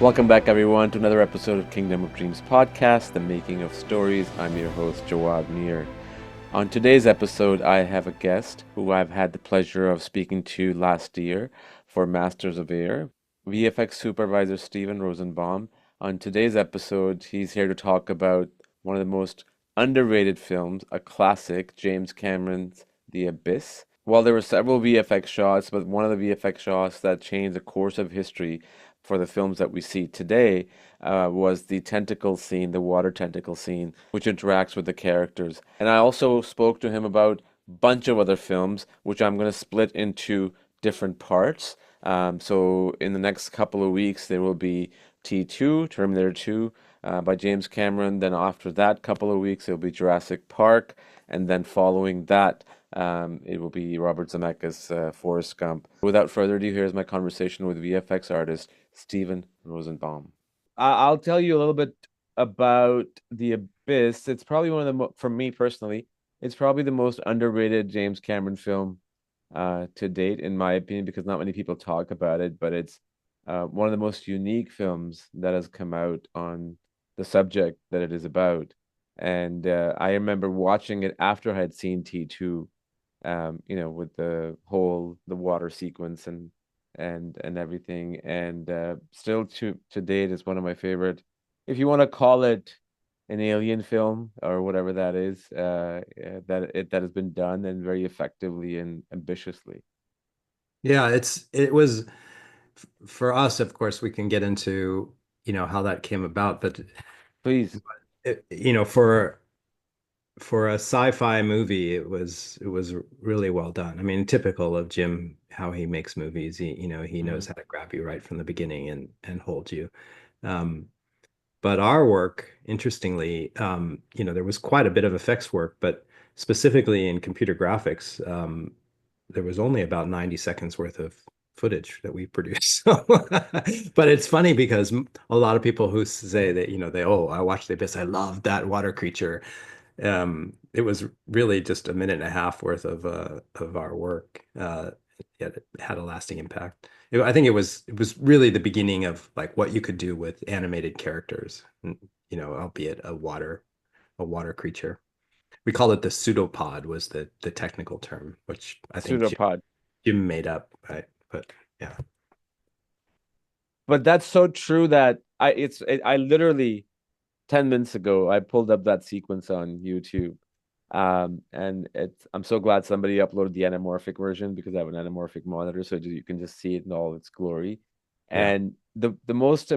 Welcome back, everyone, to another episode of Kingdom of Dreams podcast, the making of stories. I'm your host, Jawad Mir. On today's episode, I have a guest who I've had the pleasure of speaking to last year for Masters of Air, VFX supervisor Stephen Rosenbaum. On today's episode, he's here to talk about one of the most underrated films, a classic, James Cameron's The Abyss. While there were several VFX shots, but one of the VFX shots that changed the course of history for the films that we see today was the tentacle scene, the water tentacle scene, which interacts with the characters. And I also spoke to him about a bunch of other films, which I'm going to split into different parts. So in the next couple of weeks, there will be T2, Terminator 2, by James Cameron. Then after that couple of weeks, it'll be Jurassic Park. And then following that, it will be Robert Zemeckis' Forrest Gump. Without further ado, here's my conversation with VFX artist Stephen Rosenbaum. I'll tell you a little bit about The Abyss. It's probably one of the, for me personally, it's probably the most underrated James Cameron film to date, in my opinion, because not many people talk about it, but it's one of the most unique films that has come out on the subject that it is about. And I remember watching it after I had seen T2, with the water sequence and everything. And still to date is one of my favorite, if you want to call it an alien film or whatever that is, that has been done and very effectively and ambitiously. Yeah, it was for us, of course, we can get into, how that came about, but Please, for a sci-fi movie, it was really well done. I mean, typical of Jim, how he makes movies. He knows mhm. how to grab you right from the beginning and hold you. Um, but our work, interestingly, there was quite a bit of effects work, but specifically in computer graphics, there was only about 90 seconds worth of footage that we produced. But it's funny because a lot of people who say that, I watched The Abyss, I loved that water creature. It was really just a minute and a half worth of our work. Yet it had a lasting impact. I think it was really the beginning of like what you could do with animated characters, albeit a water creature. We call it the pseudopod was the technical term, which I think Pseudopod. Jim made up, right? But yeah. But that's so true that I literally 10 minutes ago I pulled up that sequence on YouTube. And I'm so glad somebody uploaded the anamorphic version because I have an anamorphic monitor, so you can just see it in all its glory. Yeah. And the most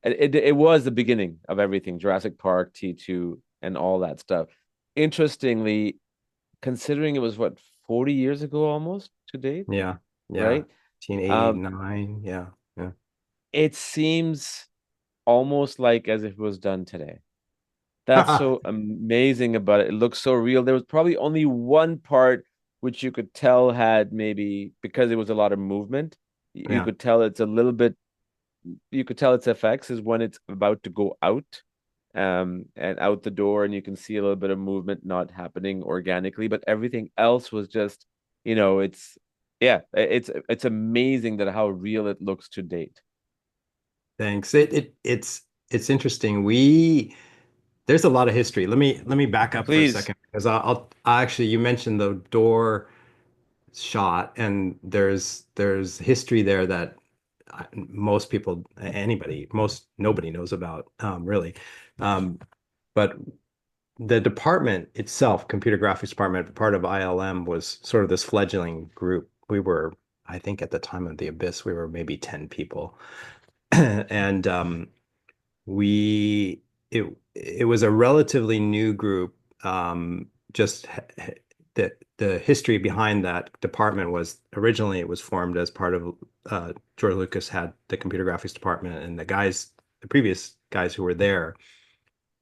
it was the beginning of everything, Jurassic Park, T2, and all that stuff. Interestingly, considering it was what, 40 years ago almost to date, Yeah. Yeah. right? Um, 1989. Yeah. Yeah. it seems almost like as if it was done today. That's so amazing about it. It looks so real. There was probably only one part which you could tell had maybe, because it was a lot of movement, you Yeah. could tell it's a little bit, you could tell its effects is when it's about to go out, and out the door, and you can see a little bit of movement not happening organically, but everything else was just, it's, yeah, it's amazing that how real it looks to date. Thanks. It's interesting. There's a lot of history. Let me back up for a Please. second because I actually you mentioned the door shot and there's history there that most people anybody most nobody knows about really. But the department itself, computer graphics department, part of ILM was sort of this fledgling group. We were, I think at the time of the Abyss, we were maybe 10 people. And we it was a relatively new group. Just the history behind that department was originally it was formed as part of George Lucas had the computer graphics department, and the previous guys who were there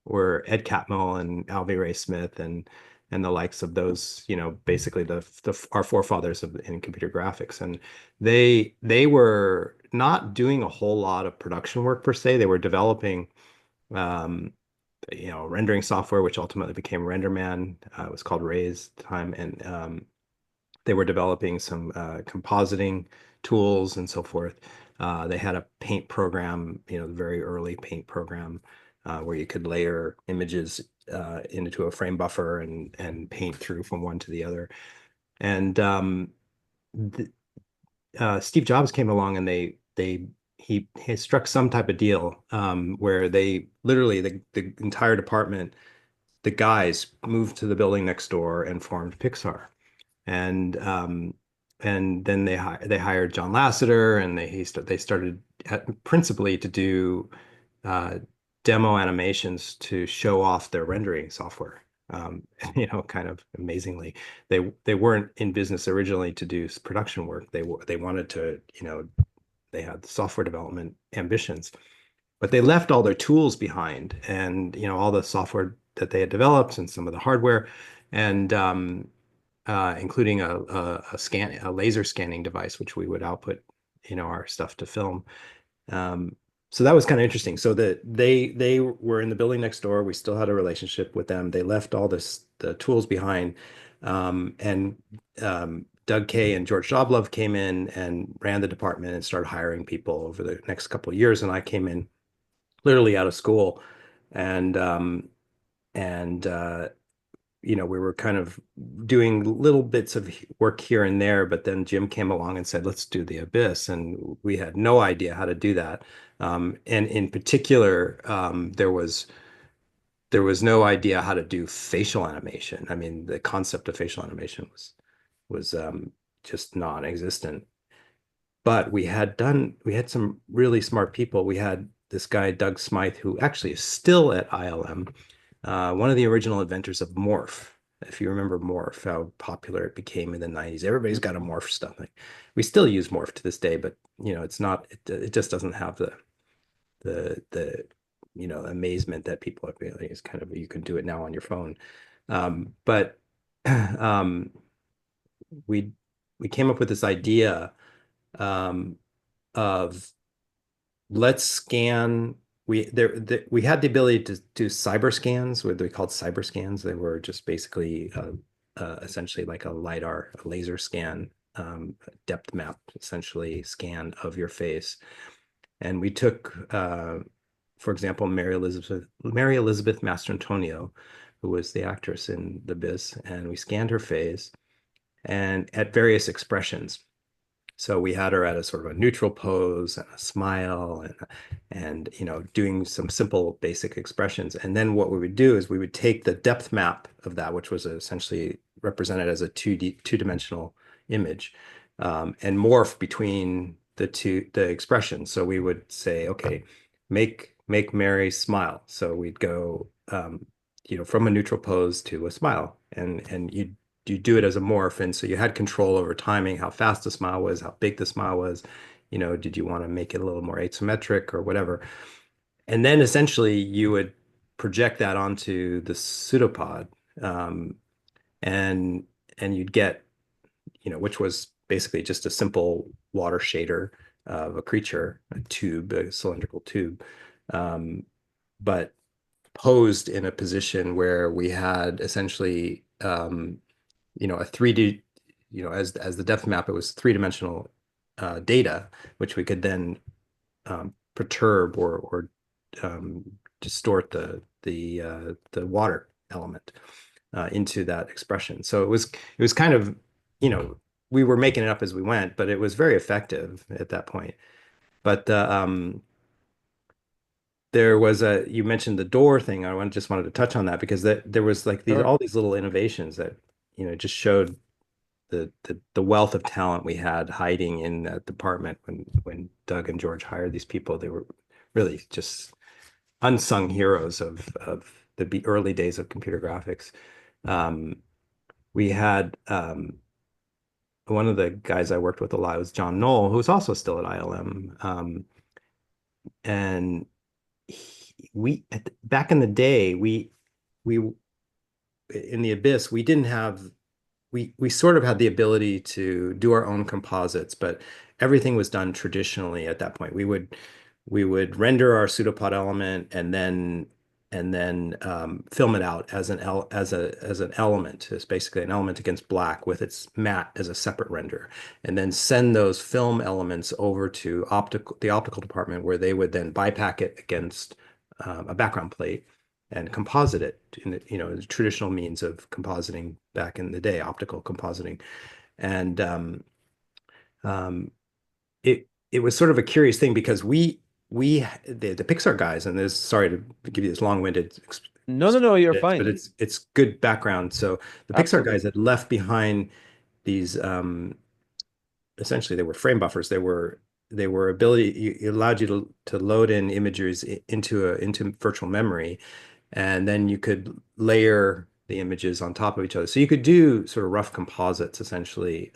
were Ed Catmull and Alvy Ray Smith and the likes of those, basically the our forefathers in computer graphics. And they were not doing a whole lot of production work per se. They were developing um, rendering software, which ultimately became RenderMan. It was called Ray's time, and they were developing some compositing tools and so forth. They had a paint program, the very early paint program, where you could layer images into a frame buffer and paint through from one to the other. And th Steve Jobs came along and he struck some type of deal, where they literally the entire department, the guys moved to the building next door and formed Pixar. And then they hired John Lasseter, and they started principally to do uh, demo animations to show off their rendering software. Kind of amazingly, they weren't in business originally to do production work. They wanted to, they had software development ambitions, but they left all their tools behind, and all the software that they had developed and some of the hardware, and including a laser scanning device, which we would output, our stuff to film. So that was kind of interesting. So that they were in the building next door. We still had a relationship with them. They left all the tools behind, and Doug Kay and George Joblove came in and ran the department and started hiring people over the next couple of years. And I came in literally out of school, and and we were kind of doing little bits of work here and there, but then Jim came along and said, let's do the Abyss. And we had no idea how to do that. And in particular, there was no idea how to do facial animation. I mean, the concept of facial animation was just non-existent. But we had some really smart people. We had this guy, Doug Smythe, who actually is still at ILM, one of the original inventors of Morph. If you remember Morph, how popular it became in the 90s. Everybody's got a Morph stuff. Like, we still use Morph to this day, but it's not, it just doesn't have the amazement that people are feeling. It's kind of, you can do it now on your phone. But um, we we came up with this idea, of let's scan. We had the ability to do cyber scans, what they called cyber scans. They were just basically essentially like a LiDAR, a laser scan, depth map, essentially scan of your face. And we took, for example, Mary Elizabeth Mastrantonio, who was the actress in The Abyss, and we scanned her face and at various expressions. So we had her at a sort of a neutral pose and a smile, and doing some simple basic expressions. And then what we would do is we would take the depth map of that, which was essentially represented as a two-dimensional image, and morph between the expressions. So we would say, okay, make Mary smile. So we'd go, from a neutral pose to a smile, and you do it as a morph. And so you had control over timing, how fast the smile was, how big the smile was. Did you want to make it a little more asymmetric or whatever? And then essentially you would project that onto the pseudopod, um, and you'd get, which was basically just a simple water shader of a creature, a tube, a cylindrical tube, but posed in a position where we had essentially, a 3D, as the depth map, it was three-dimensional data, which we could then perturb or distort the water element into that expression. So it was kind of, we were making it up as we went, but it was very effective at that point. But you mentioned the door thing. Just wanted to touch on that because there was like Sure. all these little innovations that just showed the wealth of talent we had hiding in that department when Doug and George hired these people. They were really just unsung heroes of the early days of computer graphics. We had, one of the guys I worked with a lot was John Knoll, who's also still at ILM. And back in the day, we in the Abyss, we sort of had the ability to do our own composites, but everything was done traditionally at that point. We would render our pseudopod element, and then and then film it out as an element. It's basically an element against black with its matte as a separate render, and then send those film elements over to the optical department where they would then bipack it against a background plate and composite it in the traditional means of compositing back in the day, optical compositing. And um, it was sort of a curious thing because the Pixar guys, and this, sorry to give you this long-winded No, no, no, you're but fine. it's good background. So the Pixar guys Absolutely. had left behind these essentially they were frame buffers. They were ability it allowed you to load in images into virtual memory, and then you could layer the images on top of each other. So you could do sort of rough composites essentially.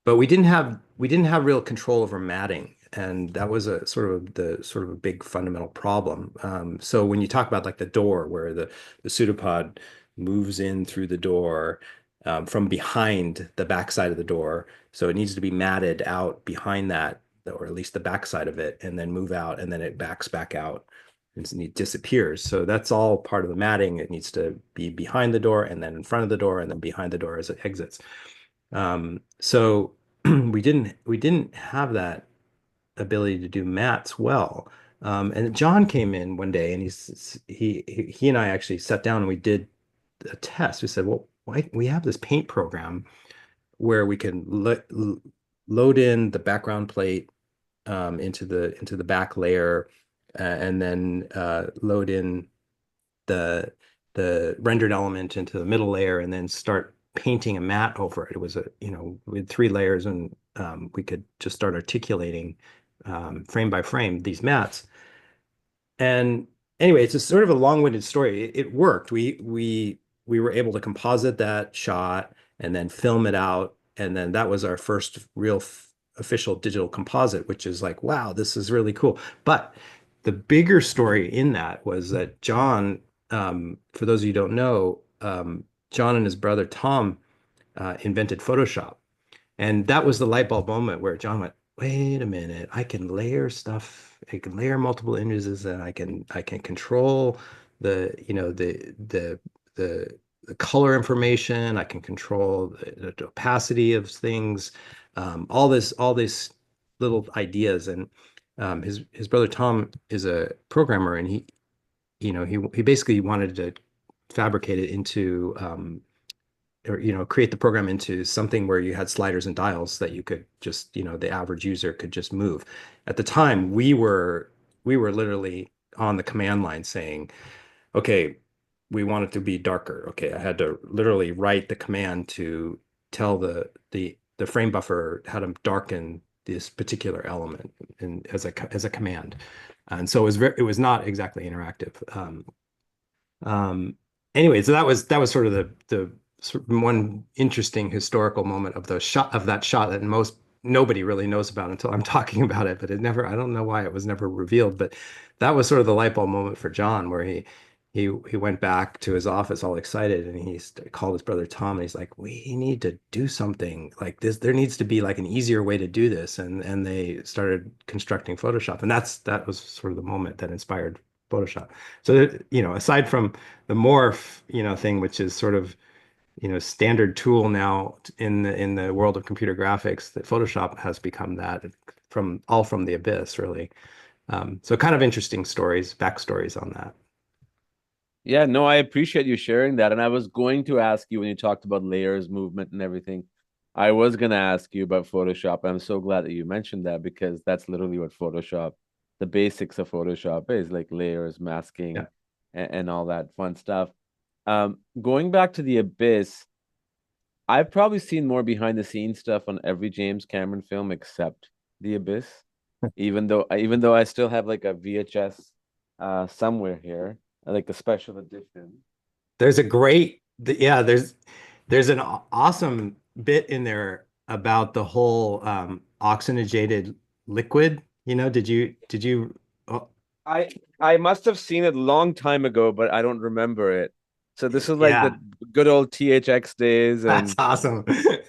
But we didn't have real control over matting, and that was a sort of a big fundamental problem. So when you talk about like the door, where the pseudopod moves in through the door from behind the backside of the door, so it needs to be matted out behind that, or at least the backside of it, and then move out, and then it backs back out and it disappears. So that's all part of the matting. It needs to be behind the door, and then in front of the door, and then behind the door as it exits. So we didn't have that ability to do mats well. And John came in one day, and he and I actually sat down and we did a test. We said, well, why we have this paint program where we can load in the background plate into the back layer, and then load in the the rendered element into the middle layer, and then start painting a matte over it. It was we had 3 layers, and we could just start articulating frame by frame these mattes. And anyway, it's a sort of a long-winded story. It worked. We were able to composite that shot and then film it out, and then that was our first real official digital composite, which is like, wow, this is really cool. But the bigger story in that was that John, for those of you who don't know, John and his brother Tom invented Photoshop. And that was the light bulb moment where John went, wait a minute, I can layer stuff, I can layer multiple images, and I can control the color information, I can control the opacity of things, all these little ideas. And his brother Tom is a programmer, and he basically wanted to fabricate it into or create the program into something where you had sliders and dials that you could just, the average user could just move. At the time, we were literally on the command line saying, okay, we want it to be darker. Okay, I had to literally write the command to tell the frame buffer how to darken this particular element, and as a command. And so it was not exactly interactive. Um, anyway, so that was sort of the sort of one interesting historical moment of that shot that nobody really knows about until I'm talking about it. But I don't know why it was never revealed. But that was sort of the light bulb moment for John, where he went back to his office all excited, and he called his brother Tom, and he's like, we need to do something like this. There needs to be like an easier way to do this. And they started constructing Photoshop. And that was sort of the moment that inspired Photoshop. So, aside from the morph, thing, which is sort of, standard tool now in the world of computer graphics, that Photoshop has become that from the Abyss, really. So kind of interesting backstories on that. Yeah, no, I appreciate you sharing that. And I was going to ask you when you talked about layers, movement, and everything. I was going to ask you about Photoshop. I'm so glad that you mentioned that because that's literally what Photoshop, the basics of Photoshop is like layers, masking, Yeah. and all that fun stuff. Going back to the Abyss, I've probably seen more behind the scenes stuff on every James Cameron film except the Abyss, even though I still have like a VHS somewhere here, like the special edition. There's a yeah, there's an awesome bit in there about the whole oxygenated liquid. Did you oh, I I must have seen it a long time ago, but I don't remember it. So this is like the yeah, good old THX days, that's and awesome.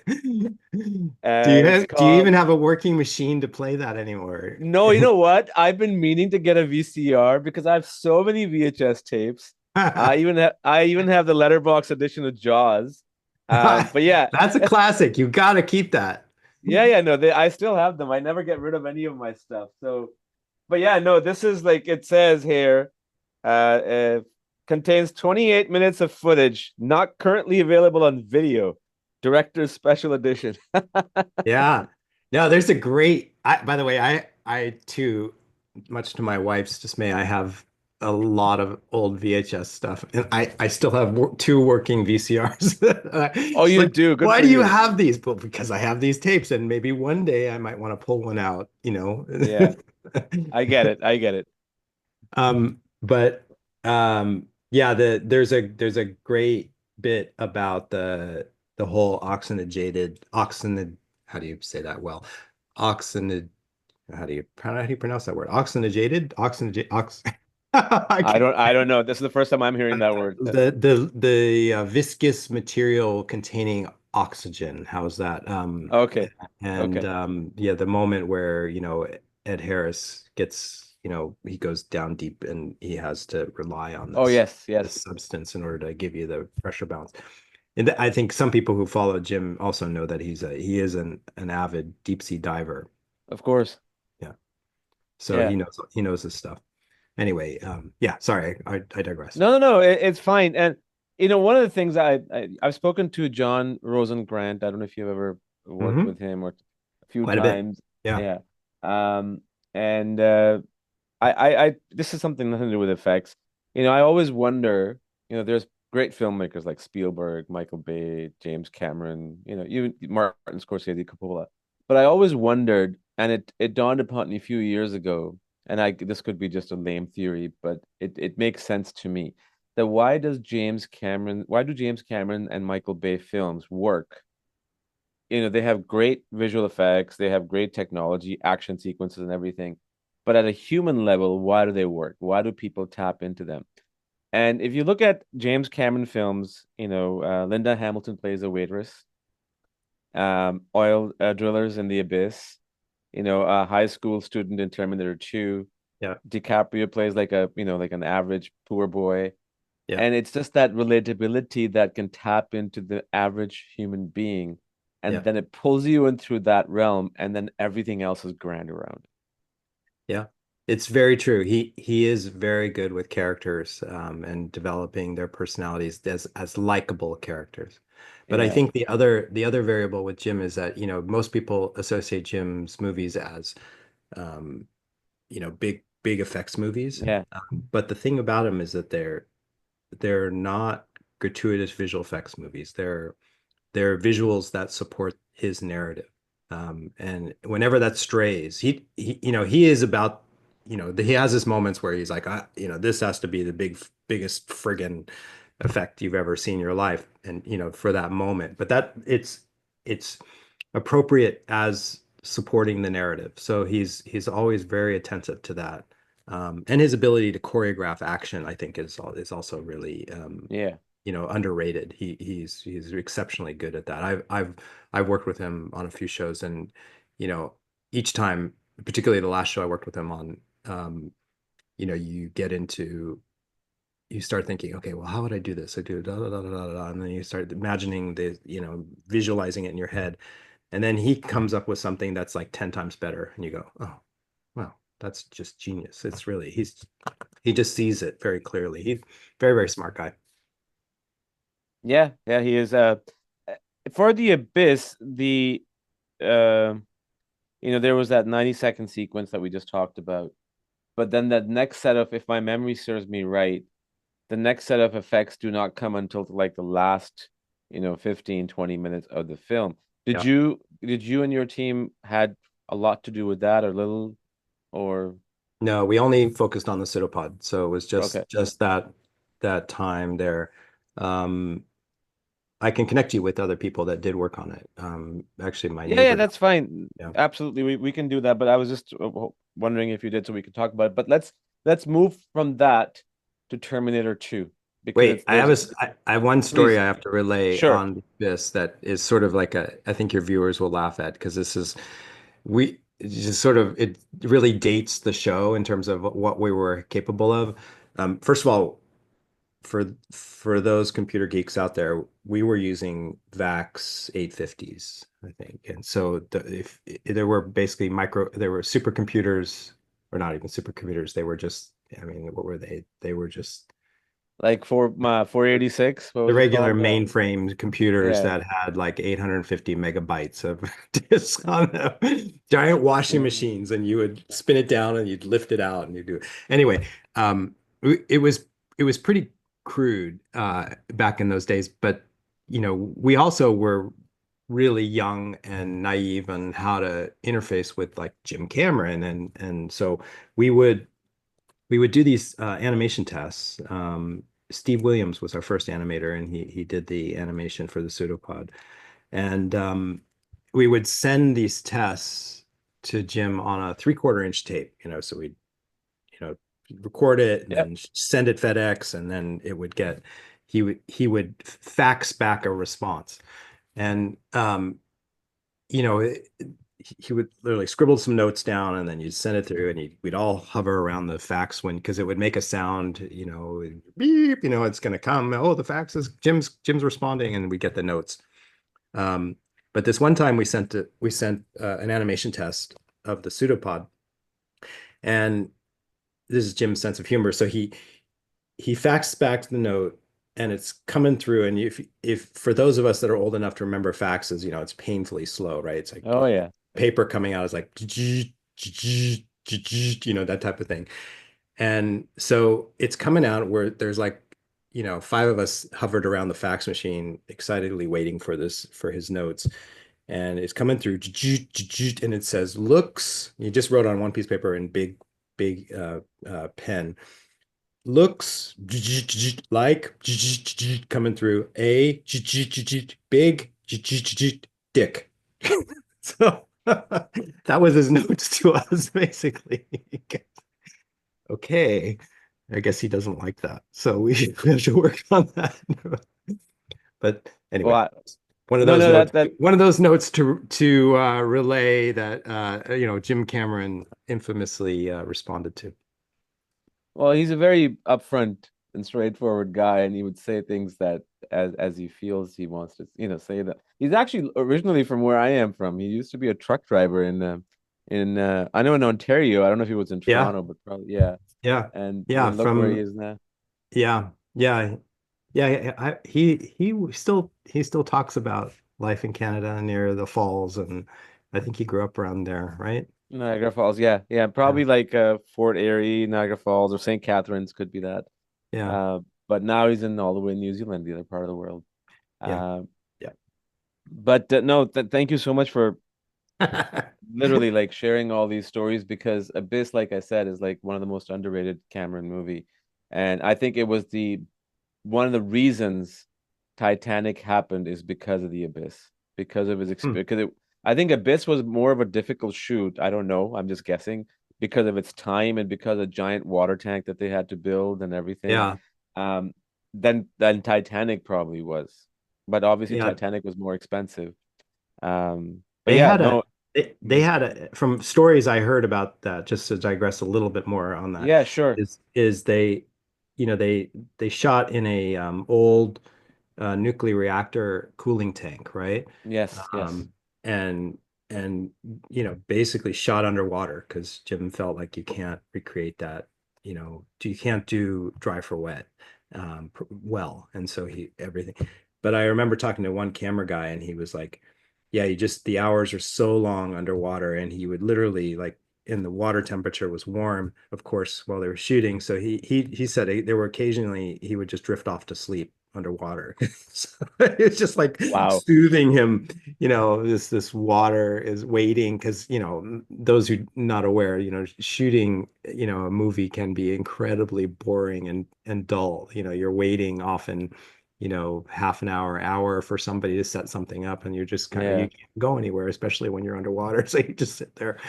It's Do you even called. have a working machine to play that anymore? No, you know what? I've been meaning to get a VCR because I have so many VHS tapes. I even have the letterbox edition of Jaws. But yeah, That's a classic. You got to keep that. yeah, no, I still have them. I never get rid of any of my stuff. So, but yeah, no, this is like it says here, uh, uh contains 28 minutes of footage not currently available on video. Director's special edition. Yeah. No, there's a great by the way, I too, much to my wife's dismay, I have a lot of old VHS stuff. And I still have two working VCRs. Oh, She's you like, do. Good why for do you you. have these? But because I have these tapes and maybe one day I might want to pull one out, you know. Yeah, I get it. I get it. But yeah, there's a great bit about the whole oxygenated how do you say that well? Oxygenated how do you pronounce that word? I can't- I don't know. This is the first time I'm hearing that word. the viscous material containing oxygen. How's that? Okay. And Okay. yeah, the moment where, Ed Harris gets, he goes down deep and he has to rely on Oh, yes, this yes. substance in order to give you the pressure balance. And I think some people who follow Jim also know that he is an avid deep sea diver. Of course. Yeah. So Yeah. he knows his stuff. Anyway, yeah, sorry, I digress. No. It's fine. And one of the things I've spoken to John Rosengrant. I don't know if you've ever worked Hmm. with him or a few Quite a bit. times. Yeah. Yeah. And I this is something nothing to do with effects. I always wonder, there's great filmmakers like Spielberg, Michael Bay, James Cameron, even Martin Scorsese, Coppola. But I always wondered, and it dawned upon me a few years ago, and this could be just a lame theory, but it makes sense to me that why do James Cameron and Michael Bay films work? They have great visual effects, they have great technology, action sequences and everything. But at a human level, why do they work? Why do people tap into them? And if you look at James Cameron films, Linda Hamilton plays a waitress, oil drillers in The Abyss, a high school student in Terminator 2. Yeah. DiCaprio plays like an average poor boy. Yeah. And it's just that relatability that can tap into the average human being. And Yeah. then it pulls you in through that realm, and then everything else is grand around. Yeah. It's very true. He is very good with characters, and developing their personalities as likable characters. But I Yeah. think the other variable with Jim is that, most people associate Jim's movies as, um, big effects movies. Yeah. But the thing about them is that they're not gratuitous visual effects movies. They're visuals that support his narrative. And whenever that strays, he is about, he has his moments where he's like, this has to be the biggest friggin' effect you've ever seen in your life. And, for that moment, but it's appropriate as supporting the narrative. So he's always very attentive to that. And his ability to choreograph action, I think, is also really, Yeah. underrated. He's exceptionally good at that. I've worked with him on a few shows, and you know, each time, particularly the last show I worked with him on, you get into you start thinking, okay, well, how would I do this? I do da da da da da, da, and then you start imagining visualizing it in your head, and then he comes up with something that's like 10 times better, and you go, oh, wow, that's just genius. It's really he just sees it very clearly. He's very, very smart guy. Yeah. Yeah. He is for the Abyss, uh there was that 90-second sequence that we just talked about. But then that next set of, if my memory serves me right, the next set of effects do not come until like the last, 15, 20 minutes of the film. Yeah. Did you and your team had a lot to do with that or little or No, we only focused on the pseudopod, so it was okay. just that time there. Um, I can connect you with other people that did work on it. Actually, my Yeah, neighbor. that's fine. Yeah. Absolutely. We can do that, but I was just wondering if you did so we could talk about it. But let's move from that to Terminator 2. because Wait, it's there's I have one story please I have to relay sure. on this that is sort of like I think your viewers will laugh at because this is it just sort of it really dates the show in terms of what we were capable of. First of all, for those computer geeks out there, we were using VAX 850s, I think. And so if there were basically there were supercomputers, or not even supercomputers, they were just, I mean, what were they? They were just Like for my 486, what the was it regular called? mainframe computers Yeah. that had like 850 megabytes of disks on them, giant washing Yeah. machines, and you would spin it down and you'd lift it out and you do. Anyway, it was pretty crude back in those days, but we also were really young and naive on how to interface with like Jim Cameron, and so we would we would do these animation tests. Steve Williams was our first animator, and he did the animation for the pseudopod. And we would send these tests to Jim on a 3/4 inch tape. So we'd you know record it and Yep. then send it FedEx, and then it would get he would fax back a response. And you know, it, he would literally scribble some notes down and then you'd send it through and we'd all hover around the fax when because it would make a sound, beep, it's going to come. Oh, the fax is Jim's responding, and we get the notes. Um, but this one time we sent an animation test of the pseudopod, and this is Jim's sense of humor. So he faxed back the note and it's coming through. And if for those of us that are old enough to remember faxes, it's painfully slow, right? It's like Oh yeah. paper coming out is like that type of thing. And so it's coming out where there's like five of us hovered around the fax machine excitedly waiting for his notes, and it's coming through and it says looks, you just wrote on one piece of paper in big pen, looks like coming through a big dick. So that was his notes to us, basically. Okay, I guess he doesn't like that, so we have to work on that. But Well, anyway, one of no, those no, notes, that one of those notes to relay that Jim Cameron infamously responded to. well, he's a very upfront and straightforward guy, and he would say things that as he feels he wants to, say that. He's actually originally from where I am from. He used to be a truck driver in I know in Ontario. I don't know if he was in Yeah, Toronto, but probably yeah. yeah, And yeah. look where he is now. Yeah, yeah, yeah. He still talks about life in Canada near the falls, and I think he grew up around there, right? Niagara Falls, yeah, yeah, Yeah, probably like Fort Erie, Niagara Falls, or St. Catharines could be that. yeah, Uh, but now he's in all the way in New Zealand, the other part of the world. yeah, Uh, yeah. but no, thank you so much for literally like sharing all these stories because Abyss, like I said, is like one of the most underrated Cameron movie, and I think it was the one of the reasons Titanic happened is because of the Abyss, because of his Hmm. experience. Because I think Abyss was more of a difficult shoot. I don't know. I'm just guessing because of its time and because of giant water tank that they had to build and everything. Yeah, Um, than Titanic probably was, but obviously yeah. Titanic was more expensive. But They yeah, had no, they had from stories I heard about that, just to digress a little bit more on that, yeah, sure, is they shot in a old nuclear reactor cooling tank, right? yes, yes, Um, and and basically shot underwater because Jim felt like you can't recreate that, you can't do dry for wet well, and so he everything. But I remember talking to one camera guy, and he was like, "Yeah, you just the hours are so long underwater," and he would literally like. And the water temperature was warm, of course, while they were shooting. So he said there were occasionally he would just drift off to sleep underwater. So it's just like wow, soothing him, this water is waiting because those who not aware, shooting a movie can be incredibly boring and dull. You're waiting often half an hour for somebody to set something up, and you're just kind of, yeah. you can't go anywhere, especially when you're underwater. So you just sit there.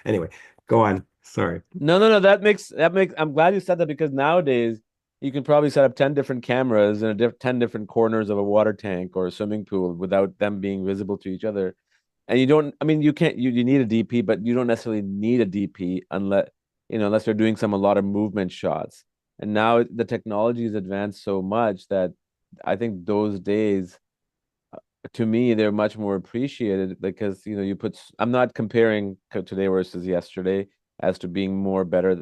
Anyway, go on. Sorry. No, no, no. That makes. I'm glad you said that because nowadays you can probably set up 10 different cameras in 10 different corners of a water tank or a swimming pool without them being visible to each other. And you don't, I mean, you can't, you need a DP, but you don't necessarily need a DP unless you're doing a lot of movement shots. And now the technology has advanced so much that I think those days, to me, they're much more appreciated because, I'm not comparing today versus yesterday as to being much better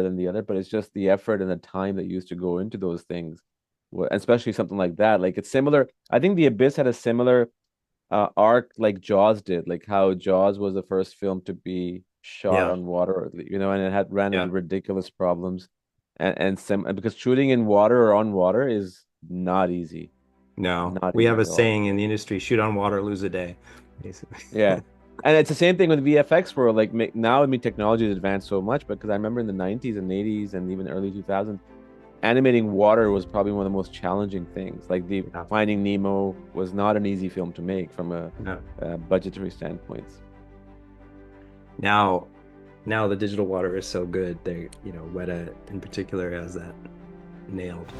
than the other, but it's just the effort and the time that used to go into those things, especially something like that. Like it's similar. I think The Abyss had a similar arc like Jaws did, like how Jaws was the first film to be shot Yeah. on water, and it had ran into Yeah. ridiculous problems, and because shooting in water or on water is not easy, No, not we easy have a at all. saying in the industry, shoot on water, lose a day, basically. Yeah. And it's the same thing with VFX world. Like now, I mean, technology has advanced so much, because I remember in the 90s and 80s and even early 2000s, animating water was probably one of the most challenging things. Like the Yeah. Finding Nemo was not an easy film to make from No. a budgetary standpoint. Now, now the digital water is so good. Weta in particular has that nailed.